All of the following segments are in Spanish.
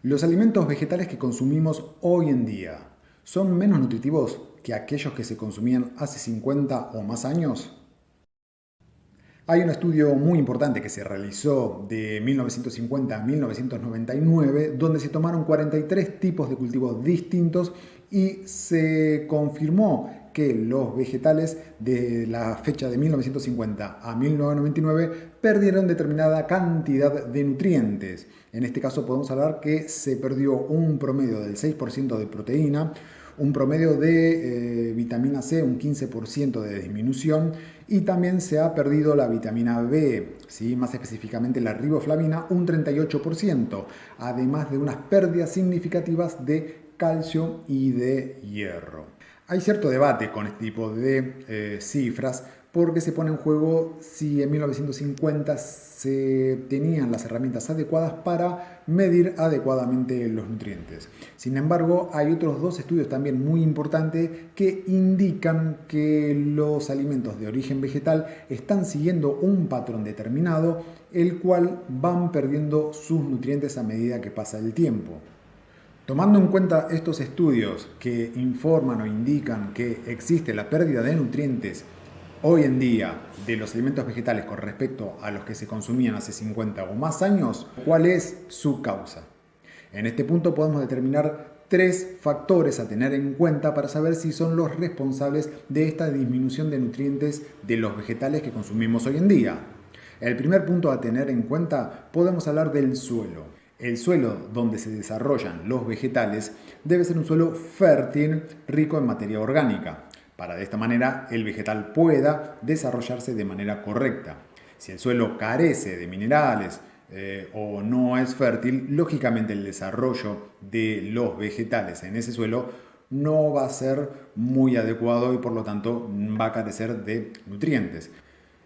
Los alimentos vegetales que consumimos hoy en día son menos nutritivos que aquellos que se consumían hace 50 o más años. Hay un estudio muy importante que se realizó de 1950 a 1999, donde se tomaron 43 tipos de cultivos distintos y se confirmó que los vegetales de la fecha de 1950 a 1999 perdieron determinada cantidad de nutrientes. En este caso podemos hablar que se perdió un promedio del 6% de proteína, un promedio de vitamina C, un 15% de disminución, y también se ha perdido la vitamina B, ¿sí? Más específicamente la riboflavina, un 38%, además de unas pérdidas significativas de calcio y de hierro. Hay cierto debate con este tipo de cifras porque se pone en juego si en 1950 se tenían las herramientas adecuadas para medir adecuadamente los nutrientes. Sin embargo, hay otros dos estudios también muy importantes que indican que los alimentos de origen vegetal están siguiendo un patrón determinado, el cual van perdiendo sus nutrientes a medida que pasa el tiempo. Tomando en cuenta estos estudios que informan o indican que existe la pérdida de nutrientes hoy en día de los alimentos vegetales con respecto a los que se consumían hace 50 o más años, ¿cuál es su causa? En este punto podemos determinar tres factores a tener en cuenta para saber si son los responsables de esta disminución de nutrientes de los vegetales que consumimos hoy en día. El primer punto a tener en cuenta podemos hablar del suelo. El suelo donde se desarrollan los vegetales debe ser un suelo fértil, rico en materia orgánica, para de esta manera el vegetal pueda desarrollarse de manera correcta. Si el suelo carece de minerales o no es fértil, lógicamente el desarrollo de los vegetales en ese suelo no va a ser muy adecuado y por lo tanto va a carecer de nutrientes.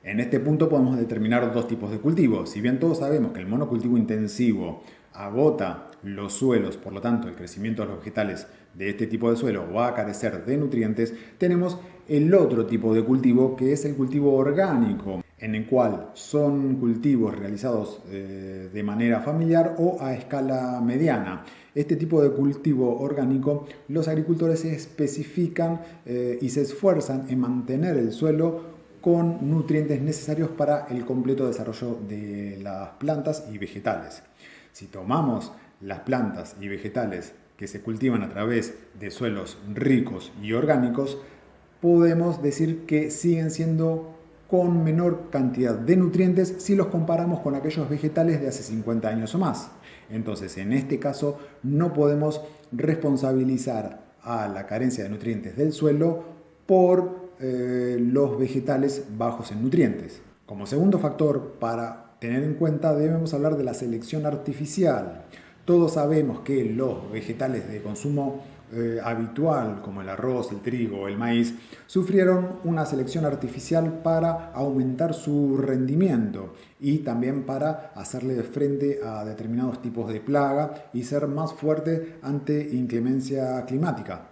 En este punto podemos determinar dos tipos de cultivos. Si bien todos sabemos que el monocultivo intensivo agota los suelos, por lo tanto el crecimiento de los vegetales de este tipo de suelo va a carecer de nutrientes, tenemos el otro tipo de cultivo que es el cultivo orgánico, en el cual son cultivos realizados de manera familiar o a escala mediana. Este tipo de cultivo orgánico, los agricultores se especifican y se esfuerzan en mantener el suelo con nutrientes necesarios para el completo desarrollo de las plantas y vegetales. Si tomamos las plantas y vegetales que se cultivan a través de suelos ricos y orgánicos, podemos decir que siguen siendo con menor cantidad de nutrientes si los comparamos con aquellos vegetales de hace 50 años o más. Entonces, en este caso, no podemos responsabilizar a la carencia de nutrientes del suelo por los vegetales bajos en nutrientes. Como segundo factor para tener en cuenta debemos hablar de la selección artificial. Todos sabemos que los vegetales de consumo habitual, como el arroz, el trigo, el maíz, sufrieron una selección artificial para aumentar su rendimiento y también para hacerle frente a determinados tipos de plaga y ser más fuerte ante inclemencia climática.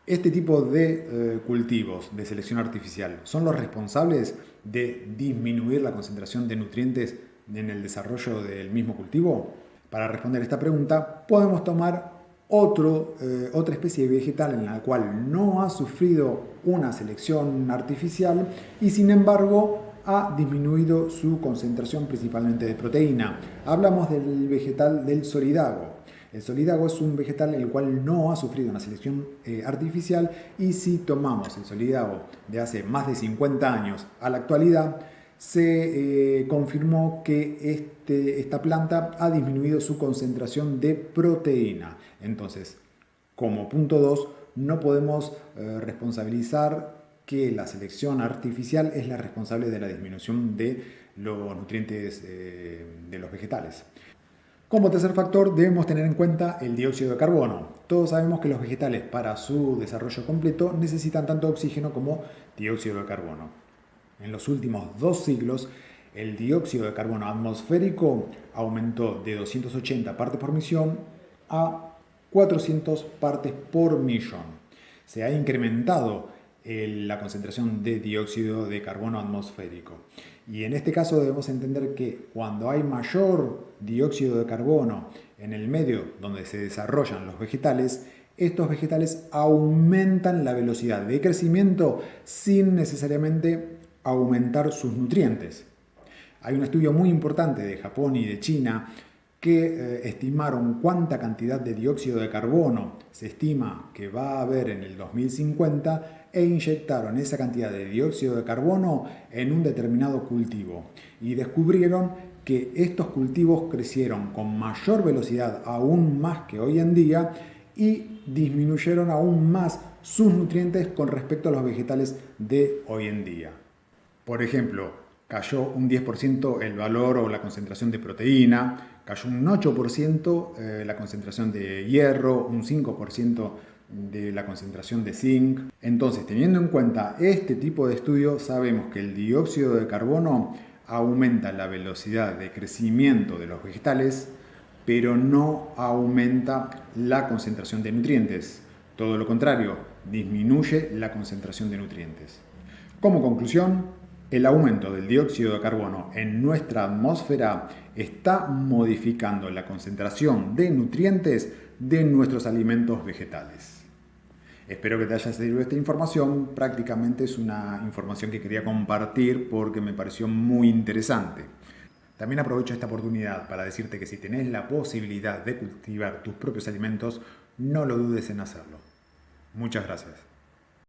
Este tipo de cultivos de selección artificial son los responsables de disminuir la concentración de nutrientes en el desarrollo del mismo cultivo. Para responder esta pregunta podemos tomar otra especie de vegetal en la cual no ha sufrido una selección artificial y sin embargo ha disminuido su concentración principalmente de proteína. Hablamos del vegetal del solidago. El solidago es un vegetal el cual no ha sufrido una selección artificial y si tomamos el solidago de hace más de 50 años a la actualidad, se confirmó que esta planta ha disminuido su concentración de proteína. Entonces, como punto 2, no podemos responsabilizar que la selección artificial es la responsable de la disminución de los nutrientes de los vegetales. Como tercer factor debemos tener en cuenta el dióxido de carbono. Todos sabemos que los vegetales para su desarrollo completo necesitan tanto oxígeno como dióxido de carbono. En los últimos 2 siglos el dióxido de carbono atmosférico aumentó de 280 partes por millón a 400 partes por millón. Se ha incrementado la concentración de dióxido de carbono atmosférico. Y en este caso debemos entender que cuando hay mayor dióxido de carbono en el medio donde se desarrollan los vegetales, estos vegetales aumentan la velocidad de crecimiento sin necesariamente aumentar sus nutrientes. Hay un estudio muy importante de Japón y de China que estimaron cuánta cantidad de dióxido de carbono se estima que va a haber en el 2050 e inyectaron esa cantidad de dióxido de carbono en un determinado cultivo y descubrieron que estos cultivos crecieron con mayor velocidad aún más que hoy en día y disminuyeron aún más sus nutrientes con respecto a los vegetales de hoy en día. Por ejemplo, cayó un 10% el valor o la concentración de proteína, cayó un 8% la concentración de hierro, un 5% de la concentración de zinc. Entonces, teniendo en cuenta este tipo de estudio, sabemos que el dióxido de carbono aumenta la velocidad de crecimiento de los vegetales, pero no aumenta la concentración de nutrientes. Todo lo contrario, disminuye la concentración de nutrientes. Como conclusión, el aumento del dióxido de carbono en nuestra atmósfera está modificando la concentración de nutrientes de nuestros alimentos vegetales. Espero que te haya servido esta información. Prácticamente es una información que quería compartir porque me pareció muy interesante. También aprovecho esta oportunidad para decirte que si tenés la posibilidad de cultivar tus propios alimentos, no lo dudes en hacerlo. Muchas gracias.